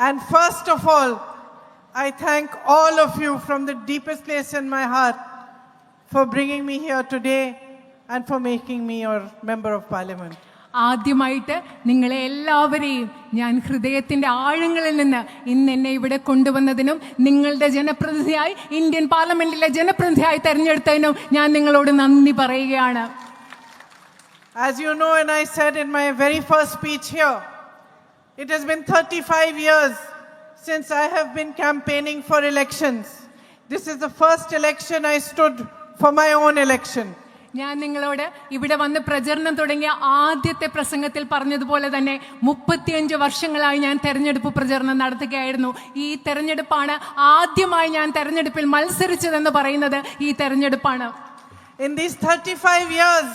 And first of all, I thank all of you from the deepest place in my heart for bringing me here today and for making me your member of parliament. ആദ്യമായിട്ട് നിങ്ങളെ എല്ലാവരെയും ഞാൻ ഹൃദയത്തിൻ്റെ ആഴങ്ങളിൽ നിന്ന് ഇന്ന് എന്നെ ഇവിടെ കൊണ്ടുവന്നതിനും നിങ്ങളുടെ ജനപ്രതിനിധിയായി ഇന്ത്യൻ പാർലമെന്റിലെ ജനപ്രതിനിധിയായി തെരഞ്ഞെടുത്തതിനും ഞാൻ നിങ്ങളോട് നന്ദി പറയുകയാണ്. As you know, and I said in my very first speech here, it has been 35 years since I have been campaigning for elections. This is the first election I stood for my own election. ഞാൻ നിങ്ങളോട് ഇവിടെ വന്ന് പ്രചരണം തുടങ്ങിയ ആദ്യത്തെ പ്രസംഗത്തിൽ പറഞ്ഞതുപോലെ തന്നെ 35 വർഷങ്ങളായി ഞാൻ തെരഞ്ഞെടുപ്പ് പ്രചരണം നടത്തുകയായിരുന്നു. ഈ തെരഞ്ഞെടുപ്പാണ് ആദ്യമായി ഞാൻ തെരഞ്ഞെടുപ്പിൽ മത്സരിച്ചതെന്ന് പറയുന്നത് ഈ തെരഞ്ഞെടുപ്പാണ്. In these 35 years,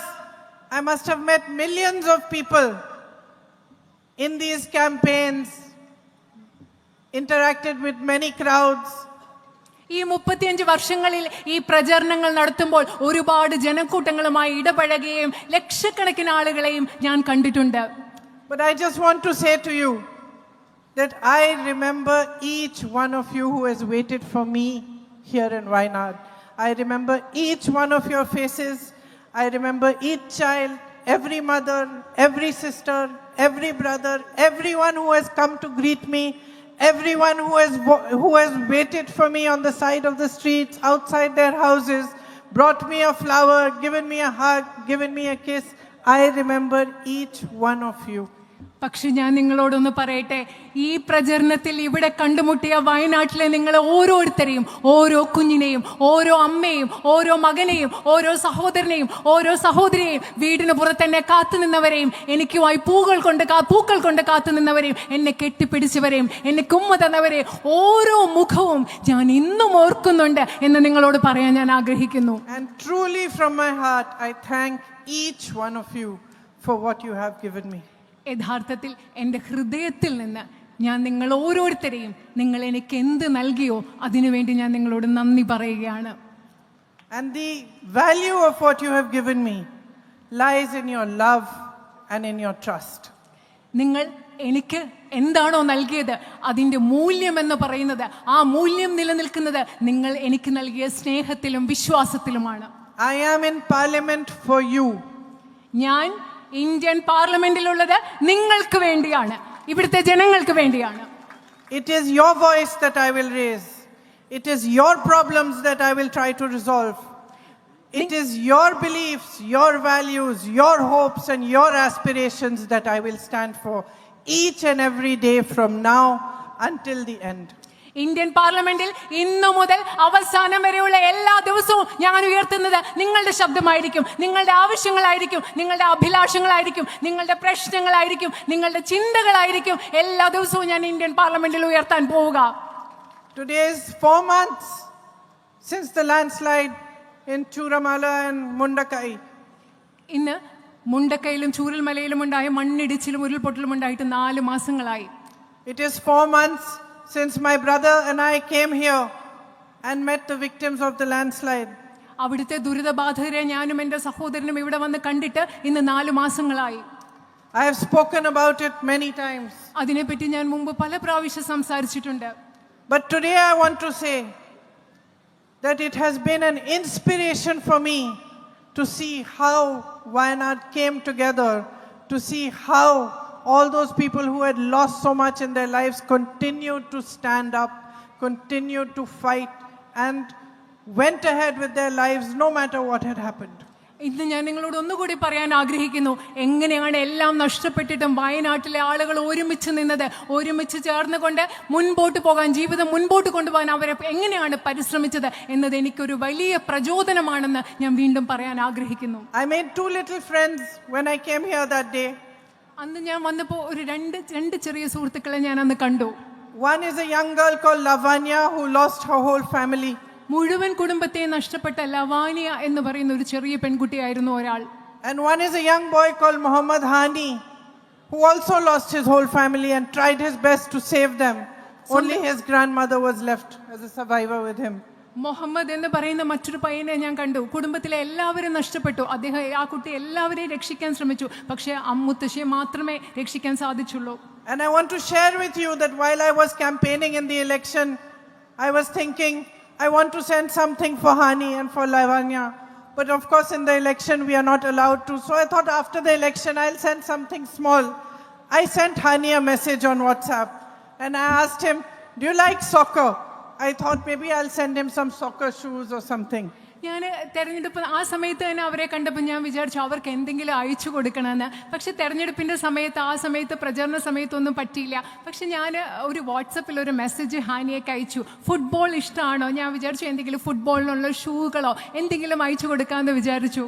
I must have met millions of people in these campaigns, interacted with many crowds. ഈ 35 വർഷങ്ങളിൽ ഈ പ്രചരണങ്ങൾ നടത്തുമ്പോൾ ഒരുപാട് ജനക്കൂട്ടങ്ങളുമായി ഇടപഴകുകയും ലക്ഷക്കണക്കിന് ആളുകളെയും ഞാൻ കണ്ടിട്ടുണ്ട്. But I just want to say to you that I remember each one of you who has waited for me here in Wayanad. I remember each one of your faces. I remember each child, every mother, every sister, every brother, everyone who has come to greet me, everyone who has waited for me on the side of the streets, outside their houses, brought me a flower, given me a hug, given me a kiss. I remember each one of you. പക്ഷെ ഞാൻ നിങ്ങളോടൊന്ന് പറയട്ടെ, ഈ പ്രചരണത്തിൽ ഇവിടെ കണ്ടുമുട്ടിയ വയനാട്ടിലെ നിങ്ങൾ ഓരോരുത്തരെയും, ഓരോ കുഞ്ഞിനെയും, ഓരോ അമ്മയും, ഓരോ മകനെയും, ഓരോ സഹോദരനെയും, ഓരോ സഹോദരിയെയും, വീടിന് പുറത്തെന്നെ കാത്തുനിന്നവരെയും, എനിക്കുമായി പൂക്കൾ കൊണ്ട് കാത്തുനിന്നവരെയും, എന്നെ കെട്ടിപ്പിടിച്ചവരെയും, എന്നെ കുമ്മ തന്നവരെയും ഓരോ മുഖവും ഞാൻ ഇന്നും ഓർക്കുന്നുണ്ട് എന്ന് നിങ്ങളോട് പറയാൻ ഞാൻ ആഗ്രഹിക്കുന്നു. And truly from my heart I thank each one of you for what you have given me. യഥാർത്ഥത്തിൽ എൻ്റെ ഹൃദയത്തിൽ നിന്ന് ഞാൻ നിങ്ങൾ ഓരോരുത്തരെയും നിങ്ങൾ എനിക്ക് എന്ത് നൽകിയോ അതിനുവേണ്ടി ഞാൻ നിങ്ങളോട് നന്ദി പറയുകയാണ്. And the value of what you have given me lies in your love and in your trust. നിങ്ങൾ എനിക്ക് എന്താണോ നൽകിയത് അതിൻ്റെ മൂല്യം എന്ന് പറയുന്നത്, ആ മൂല്യം നിലനിൽക്കുന്നത് നിങ്ങൾ എനിക്ക് നൽകിയ സ്നേഹത്തിലും വിശ്വാസത്തിലുമാണ്. I am in parliament for you. ഞാൻ ഇന്ത്യൻ പാർലമെന്റിലുള്ളത് നിങ്ങൾക്ക് വേണ്ടിയാണ്, ഇവിടുത്തെ ജനങ്ങൾക്ക് വേണ്ടിയാണ്. It is your voice that I will raise. It is your problems that I will try to resolve. It is your beliefs, your values, your hopes and your aspirations that I will stand for each and every day from now until the end. Indian പാർലമെന്റിൽ ഇന്നു മുതൽ അവസാനം വരെയുള്ള എല്ലാ ദിവസവും ഞാൻ ഉയർത്തുന്നത് നിങ്ങളുടെ ശബ്ദമായിരിക്കും, നിങ്ങളുടെ ആവശ്യങ്ങളായിരിക്കും, നിങ്ങളുടെ അഭിലാഷങ്ങളായിരിക്കും, നിങ്ങളുടെ പ്രശ്നങ്ങളായിരിക്കും, നിങ്ങളുടെ ചിന്തകളായിരിക്കും. എല്ലാ ദിവസവും ഞാൻ ഇന്ത്യൻ പാർലമെന്റിൽ ഉയർത്താൻ പോവുക. Today is 4 months since the landslide in Churamala and Mundakai. ഇന്ന് മുണ്ടക്കയിലും ചൂരൽമലയിലും ഉണ്ടായ മണ്ണിടിച്ചിലും ഉരുൾപൊട്ടലും ഉണ്ടായിട്ട് 4 മാസങ്ങളായി. It is 4 months since my brother and I came here and met the victims of the landslide. അവിടുത്തെ ദുരിതബാധിതരെ ഞാനും എൻ്റെ സഹോദരനും ഇവിടെ വന്ന് കണ്ടിട്ട് ഇന്ന് 4 മാസങ്ങളായി. I have spoken about it many times. അതിനെപ്പറ്റി ഞാൻ മുമ്പ് പല പ്രാവശ്യം സംസാരിച്ചിട്ടുണ്ട്. But today I want to say that it has been an inspiration for me to see how Wayanad came together, to see how all those people who had lost so much in their lives continued to stand up, continued to fight and went ahead with their lives no matter what had happened. ഇന്ന് ഞാൻ നിങ്ങളോട് ഒന്നുകൂടി പറയാൻ ആഗ്രഹിക്കുന്നു, എങ്ങനെയാണ് എല്ലാം നഷ്ടപ്പെട്ടിട്ടും വയനാട്ടിലെ ആളുകൾ ഒരുമിച്ച് നിന്നത്, ഒരുമിച്ച് ചേർന്നുകൊണ്ട് മുൻപോട്ട് പോകാൻ, ജീവിതം മുൻപോട്ട് കൊണ്ടുപോകാൻ അവരെ എങ്ങനെയാണ് പരിശ്രമിച്ചത് എന്നത് എനിക്കൊരു വലിയ പ്രചോദനമാണെന്ന് ഞാൻ വീണ്ടും പറയാൻ ആഗ്രഹിക്കുന്നു. I made 2 little friends when I came here that day. അന്ന് ഞാൻ വന്നപ്പോൾ ഒരു രണ്ട് ചെറിയ സുഹൃത്തുക്കളെ ഞാൻ അന്ന് കണ്ടു. One is a young girl called Lavanya who lost her whole family. മുഴുവൻ കുടുംബത്തെ നഷ്ടപ്പെട്ട ലവാനിയ എന്ന് പറയുന്ന ഒരു ചെറിയ പെൺകുട്ടിയായിരുന്നു ഒരാൾ. And one is a young boy called Muhammad Hani who also lost his whole family and tried his best to save them. Only his grandmother was left as a survivor with him. Muhammad എന്ന് പറയുന്ന മറ്റൊരു പയ്യനെ ഞാൻ കണ്ടു. കുടുംബത്തിലെ എല്ലാവരും നഷ്ടപ്പെട്ടു. അദ്ദേഹം ആ കുട്ടി എല്ലാവരെയും രക്ഷിക്കാൻ ശ്രമിച്ചു, പക്ഷേ മുത്തശ്ശിയെ മാത്രമേ രക്ഷിക്കാൻ സാധിച്ചുള്ളൂ. And I want to share with you that while I was campaigning in the election, I was thinking, I want to send something for Hani and for Lavanya. But of course, in the election, we are not allowed to. So I thought after the election, I'll send something small. I sent Hani a message on WhatsApp. And I asked him, do you like soccer? I thought maybe I'll send him some soccer shoes or something. ഞാൻ തെരഞ്ഞെടുപ്പ് ആ സമയത്ത് തന്നെ അവരെ കണ്ടപ്പോൾ ഞാൻ വിചാരിച്ചു അവർക്ക് എന്തെങ്കിലും അയച്ചു കൊടുക്കണമെന്ന്. പക്ഷെ തെരഞ്ഞെടുപ്പിൻ്റെ സമയത്ത് ആ സമയത്ത് പ്രചരണ സമയത്തൊന്നും പറ്റിയില്ല. പക്ഷെ ഞാൻ ഒരു വാട്സപ്പിൽ ഒരു മെസ്സേജ് ഹാനിയേക്ക് അയച്ചു. ഫുട്ബോൾ ഇഷ്ടമാണോ? ഞാൻ വിചാരിച്ചു എന്തെങ്കിലും ഫുട്ബോളിനുള്ള ഷൂകളോ എന്തെങ്കിലും അയച്ചു കൊടുക്കാമെന്ന് വിചാരിച്ചു.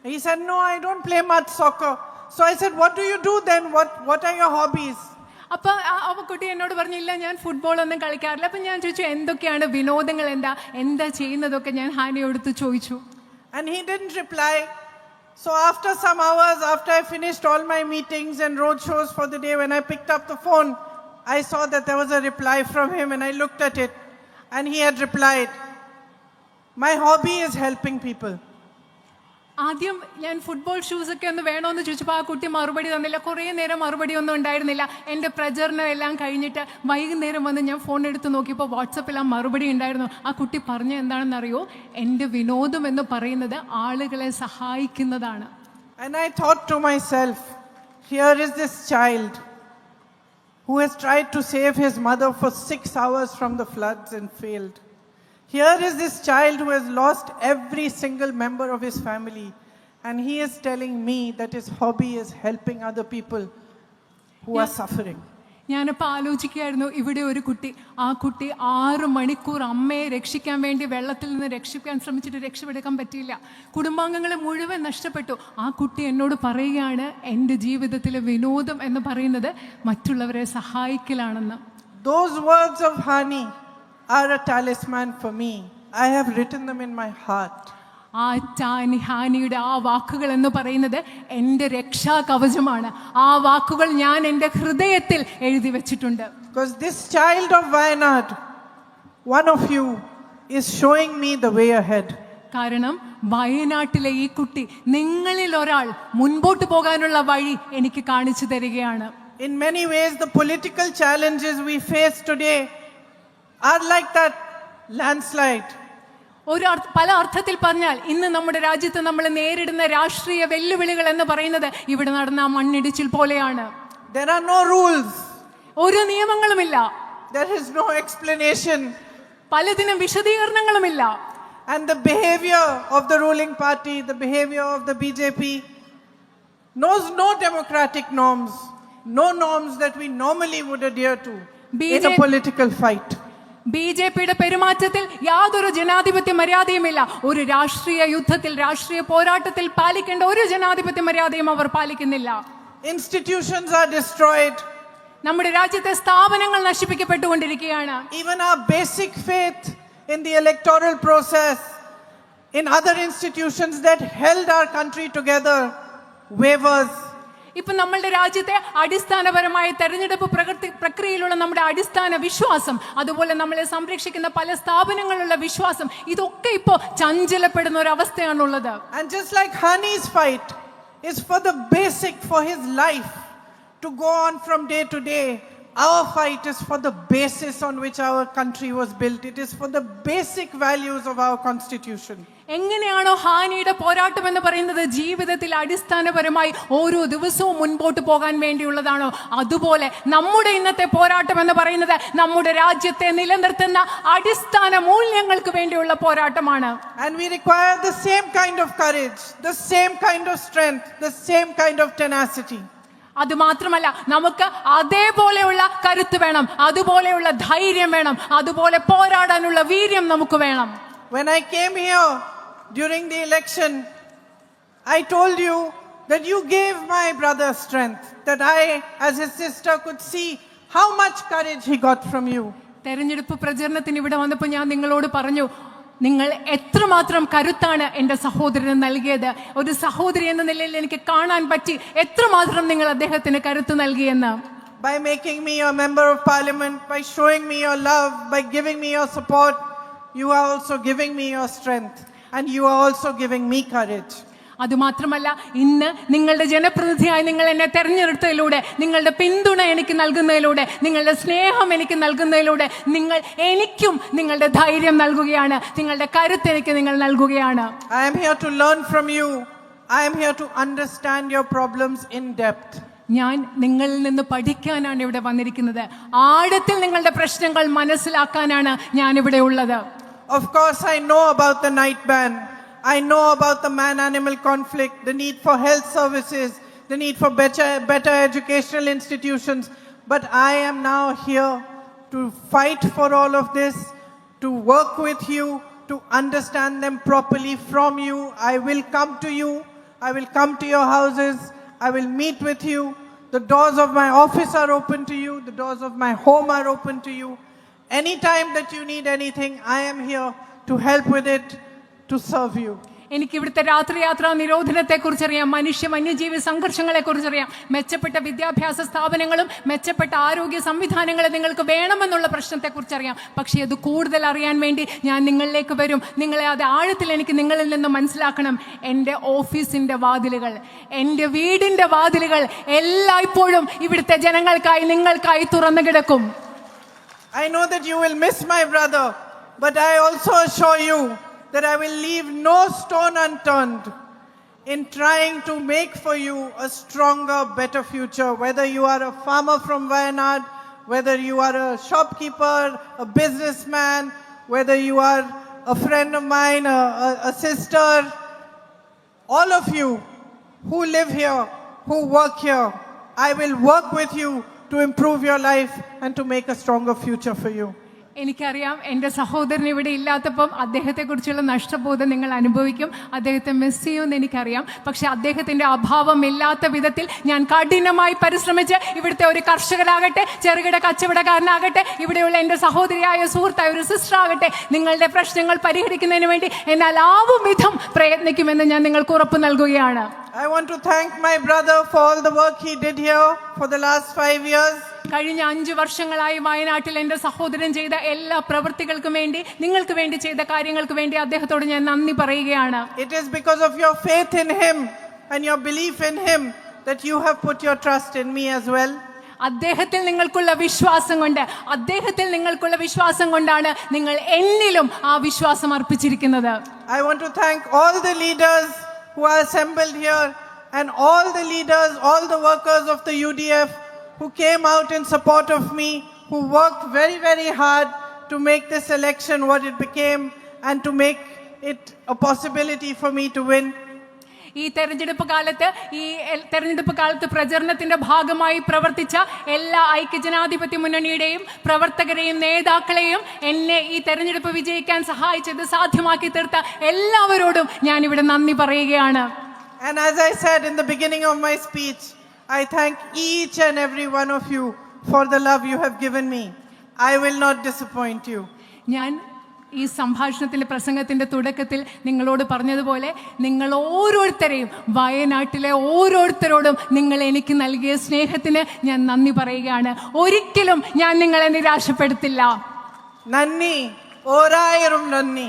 He said, no, I don't play much soccer. So I said, what do you do then? What are your hobbies? അപ്പോൾ ആ കുട്ടി എന്നോട് പറഞ്ഞില്ല ഞാൻ ഫുട്ബോളൊന്നും കളിക്കാറില്ല. അപ്പം ഞാൻ ചോദിച്ചു എന്തൊക്കെയാണ് വിനോദങ്ങൾ, എന്താ ചെയ്യുന്നതൊക്കെ ഞാൻ ഹാനിയോടുത്ത് ചോദിച്ചു. And he didn't reply. So after some hours, after I finished all my meetings and road shows for the day, when I picked up the phone, I saw that there was a reply from him and I looked at it. And he had replied, my hobby is helping people. ആദ്യം ഞാൻ football ഷൂസൊക്കെ ഒന്ന് വേണമെന്ന് ചോദിച്ചപ്പോൾ ആ കുട്ടി മറുപടി തന്നില്ല. കുറേ നേരം മറുപടി ഒന്നും ഉണ്ടായിരുന്നില്ല. എൻ്റെ പ്രചരണം എല്ലാം കഴിഞ്ഞിട്ട് വൈകുന്നേരം വന്ന് ഞാൻ ഫോൺ എടുത്ത് നോക്കിയപ്പോൾ വാട്സപ്പിൽ ആ മറുപടി ഉണ്ടായിരുന്നു. ആ കുട്ടി പറഞ്ഞ എന്താണെന്നറിയോ? എൻ്റെ വിനോദം എന്ന് പറയുന്നത് ആളുകളെ സഹായിക്കുന്നതാണ്. And I thought to myself, here is this child who has tried to save his mother for 6 hours from the floods and failed. Here is this child who has lost every single member of his family, and he is telling me that his hobby is helping other people who are suffering. ഞാനിപ്പോൾ ആലോചിക്കുകയായിരുന്നു, ഇവിടെ ഒരു കുട്ടി, ആ കുട്ടി 6 മണിക്കൂർ അമ്മയെ രക്ഷിക്കാൻ വേണ്ടി വെള്ളത്തിൽ നിന്ന് രക്ഷിക്കാൻ ശ്രമിച്ചിട്ട് രക്ഷപ്പെടുക്കാൻ പറ്റിയില്ല. കുടുംബാംഗങ്ങളെ മുഴുവൻ നഷ്ടപ്പെട്ടു. ആ കുട്ടി എന്നോട് പറയുകയാണ് എൻ്റെ ജീവിതത്തിലെ വിനോദം എന്ന് പറയുന്നത് മറ്റുള്ളവരെ സഹായിക്കലാണെന്ന്. Those words of Hani are a talisman for me. I have written them in my heart. ആ ഹാനിയുടെ ആ വാക്കുകൾ എന്ന് പറയുന്നത് എൻ്റെ രക്ഷാ കവചമാണ്. ആ വാക്കുകൾ ഞാൻ എൻ്റെ ഹൃദയത്തിൽ എഴുതി വെച്ചിട്ടുണ്ട്. Because this child of Wayanad, one of you, is showing me the way ahead. കാരണം വയനാട്ടിലെ ഈ കുട്ടി നിങ്ങളിൽ ഒരാൾ മുൻപോട്ട് പോകാനുള്ള വഴി എനിക്ക് കാണിച്ചു തരികയാണ്. In many ways, the political challenges we face today are like that landslide. പല അർത്ഥത്തിൽ പറഞ്ഞാൽ ഇന്ന് നമ്മുടെ രാജ്യത്ത് നമ്മൾ നേരിടുന്ന രാഷ്ട്രീയ വെല്ലുവിളികൾ എന്ന് പറയുന്നത് ഇവിടെ നടന്ന മണ്ണിടിച്ചിൽ പോലെയാണ്. There are no rules. ഒരു നിയമങ്ങളുമില്ല. There is no explanation. പലതിനും വിശദീകരണങ്ങളുമില്ല. And the behavior of the ruling party, the behavior of the BJP knows no democratic norms, no norms that we normally would adhere to in a political fight. ബിജെപിയുടെ പെരുമാറ്റത്തിൽ യാതൊരു ജനാധിപത്യ മര്യാദയുമില്ല. ഒരു രാഷ്ട്രീയ യുദ്ധത്തിൽ, രാഷ്ട്രീയ പോരാട്ടത്തിൽ പാലിക്കേണ്ട ഒരു ജനാധിപത്യ മര്യാദയും അവർ പാലിക്കുന്നില്ല. Institutions are destroyed. നമ്മുടെ രാജ്യത്തെ സ്ഥാപനങ്ങൾ നശിപ്പിക്കപ്പെട്ടുകൊണ്ടിരിക്കുകയാണ്. Even our basic faith in the electoral process, in other institutions that held our country together, wavers. ഇപ്പൊ നമ്മളുടെ രാജ്യത്തെ അടിസ്ഥാനപരമായ തെരഞ്ഞെടുപ്പ് പ്രക്രിയയിലുള്ള നമ്മുടെ അടിസ്ഥാന വിശ്വാസം, അതുപോലെ നമ്മളെ സംരക്ഷിക്കുന്ന പല സ്ഥാപനങ്ങളിലുള്ള വിശ്വാസം, ഇതൊക്കെ ഇപ്പോ ചഞ്ചലപ്പെടുന്ന ഒരു അവസ്ഥയാണുള്ളത്. And just like Hani's fight is for the basic for his life to go on from day to day, our fight is for the basis on which our country was built. It is for the basic values of our constitution. എങ്ങനെയാണോ ഹാനിയുടെ പോരാട്ടം എന്ന് പറയുന്നത് ജീവിതത്തിൽ അടിസ്ഥാനപരമായി ഓരോ ദിവസവും മുൻപോട്ട് പോകാൻ വേണ്ടിയുള്ളതാണോ, അതുപോലെ നമ്മുടെ ഇന്നത്തെ പോരാട്ടം എന്ന് പറയുന്നത് നമ്മുടെ രാജ്യത്തെ നിലനിർത്തുന്ന അടിസ്ഥാന മൂല്യങ്ങൾക്ക് വേണ്ടിയുള്ള പോരാട്ടമാണ്. And we require the same kind of courage, the same kind of strength, the same kind of tenacity. അത് മാത്രമല്ല, നമുക്ക് അതേപോലെയുള്ള കരുത്ത് വേണം, അതുപോലെയുള്ള ധൈര്യം വേണം, അതുപോലെ പോരാടാനുള്ള വീര്യം നമുക്ക് വേണം. When I came here during the election, I told you that you gave my brother strength, that I as his sister could see how much courage he got from you. തെരഞ്ഞെടുപ്പ് പ്രചരണത്തിന് ഇവിടെ വന്നപ്പോൾ ഞാൻ നിങ്ങളോട് പറഞ്ഞു, നിങ്ങൾ എത്രമാത്രം കരുത്താണ് എൻ്റെ സഹോദരന് നൽകിയത്. ഒരു സഹോദരി എന്ന നിലയിൽ എനിക്ക് കാണാൻ പറ്റി എത്രമാത്രം നിങ്ങൾ അദ്ദേഹത്തിന് കരുത്ത് നൽകിയെന്ന്. By making me a member of parliament, by showing me your love, by giving me your support, you are also giving me your strength, and you are also giving me courage. അതുമാത്രമല്ല, ഇന്ന് നിങ്ങളുടെ ജനപ്രതിനിധിയായി നിങ്ങൾ എന്നെ തെരഞ്ഞെടുത്തതിലൂടെ, നിങ്ങളുടെ പിന്തുണ എനിക്ക് നൽകുന്നതിലൂടെ, നിങ്ങളുടെ സ്നേഹം എനിക്ക് നൽകുന്നതിലൂടെ നിങ്ങൾ എനിക്കും നിങ്ങളുടെ ധൈര്യം നൽകുകയാണ്, നിങ്ങളുടെ കരുത്ത് എനിക്ക് നിങ്ങൾ നൽകുകയാണ്. I am here to learn from you. I am here to understand your problems in depth. ഞാൻ നിങ്ങളിൽ നിന്ന് പഠിക്കാനാണ് ഇവിടെ വന്നിരിക്കുന്നത്. ആഴത്തിൽ നിങ്ങളുടെ പ്രശ്നങ്ങൾ മനസ്സിലാക്കാനാണ് ഞാൻ ഇവിടെ ഉള്ളത്. Of course, I know about the night ban. I know about the man-animal conflict, the need for health services, the need for better educational institutions. But I am now here to fight for all of this, to work with you, to understand them properly from you. I will come to you. I will come to your houses. I will meet with you. The doors of my office are open to you. The doors of my home are open to you. Anytime that you need anything, I am here to help with it, to serve you. എനിക്ക് ഇവിടുത്തെ രാത്രിയാത്രാ നിരോധനത്തെ കുറിച്ചറിയാം, വന്യജീവി സംഘർഷങ്ങളെ കുറിച്ചറിയാം, മെച്ചപ്പെട്ട വിദ്യാഭ്യാസ സ്ഥാപനങ്ങളും മെച്ചപ്പെട്ട ആരോഗ്യ സംവിധാനങ്ങളും നിങ്ങൾക്ക് വേണമെന്നുള്ള പ്രശ്നത്തെ കുറിച്ചറിയാം. പക്ഷേ അത് കൂടുതൽ അറിയാൻ വേണ്ടി ഞാൻ നിങ്ങളിലേക്ക് വരും. നിങ്ങളെ അത് ആഴത്തിൽ എനിക്ക് നിങ്ങളിൽ നിന്ന് മനസ്സിലാക്കണം. എൻ്റെ ഓഫീസിന്റെ വാതിലുകൾ, എൻ്റെ വീടിന്റെ വാതിലുകൾ എല്ലായ്പ്പോഴും ഇവിടുത്തെ ജനങ്ങൾക്കായി, നിങ്ങൾക്കായി തുറന്നു കിടക്കും. I know that you will miss my brother, but I also assure you that I will leave no stone unturned in trying to make for you a stronger, better future. Whether you are a farmer from Wayanad, whether you are a shopkeeper, a businessman, whether you are a friend of mine, a sister, all of you who live here, who work here, I will work with you to improve your life and to make a stronger future for you. എനിക്കറിയാം, എൻ്റെ സഹോദരൻ ഇവിടെ ഇല്ലാത്തപ്പം അദ്ദേഹത്തെക്കുറിച്ചുള്ള നഷ്ടബോധം നിങ്ങൾ അനുഭവിക്കും. അദ്ദേഹത്തെ miss ചെയ്യുമെന്ന് എനിക്കറിയാം. പക്ഷെ അദ്ദേഹത്തിൻ്റെ അഭാവം ഇല്ലാത്ത വിധത്തിൽ ഞാൻ കഠിനമായി പരിശ്രമിച്ച് ഇവിടുത്തെ ഒരു കർഷകനാകട്ടെ, ചെറുകിട കച്ചവടക്കാരനാകട്ടെ, ഇവിടെയുള്ള എൻ്റെ സഹോദരിയായ സുഹൃത്തായ ഒരു സിസ്റ്റർ ആകട്ടെ, നിങ്ങളുടെ പ്രശ്നങ്ങൾ പരിഹരിക്കുന്നതിന് വേണ്ടി എന്നാൽ ആവും വിധം പ്രയത്നിക്കുമെന്ന് ഞാൻ നിങ്ങൾക്ക് ഉറപ്പ് നൽകുകയാണ്. I want to thank my brother for all the work he did here for the last 5 years. കഴിഞ്ഞ 5 വർഷങ്ങളായി വയനാട്ടിൽ എൻ്റെ സഹോദരൻ ചെയ്ത എല്ലാ പ്രവൃത്തികൾക്കും വേണ്ടി, നിങ്ങൾക്ക് വേണ്ടി ചെയ്ത കാര്യങ്ങൾക്ക് വേണ്ടി അദ്ദേഹത്തോട് ഞാൻ നന്ദി പറയുകയാണ്. It is because of your faith in him and your belief in him that you have put your trust in me as well. അദ്ദേഹത്തിൽ നിങ്ങൾക്കുള്ള വിശ്വാസം കൊണ്ടാണ് നിങ്ങൾ എന്നിലും ആ വിശ്വാസം അർപ്പിച്ചിരിക്കുന്നത്. I want to thank all the leaders who are assembled here and all the leaders, all the workers of the UDF who came out in support of me, who worked very, very hard to make this election what it became and to make it a possibility for me to win. ഈ തെരഞ്ഞെടുപ്പ് കാലത്ത് പ്രചരണത്തിന്റെ ഭാഗമായി പ്രവർത്തിച്ച എല്ലാ ഐക്യജനാധിപത്യ മുന്നണിയുടെയും പ്രവർത്തകരെയും നേതാക്കളെയും എന്നെ ഈ തെരഞ്ഞെടുപ്പ് വിജയിക്കാൻ സഹായിച്ചത്, സാധ്യമാക്കി തീർത്ത എല്ലാവരോടും ഞാൻ ഇവിടെ നന്ദി പറയുകയാണ്. And as I said in the beginning of my speech, I thank each and every one of you for the love you have given me. I will not disappoint you. ഞാൻ ഈ സംഭാഷണത്തിൻ്റെ പ്രസംഗത്തിൻ്റെ തുടക്കത്തിൽ നിങ്ങളോട് പറഞ്ഞതുപോലെ നിങ്ങൾ ഓരോരുത്തരെയും, വയനാട്ടിലെ ഓരോരുത്തരോടും നിങ്ങൾ എനിക്ക് നൽകിയ സ്നേഹത്തിന് ഞാൻ നന്ദി പറയുകയാണ്. ഒരിക്കലും ഞാൻ നിങ്ങളെ നിരാശപ്പെടുത്തില്ല. നന്ദി, ഓരായിരം നന്ദി.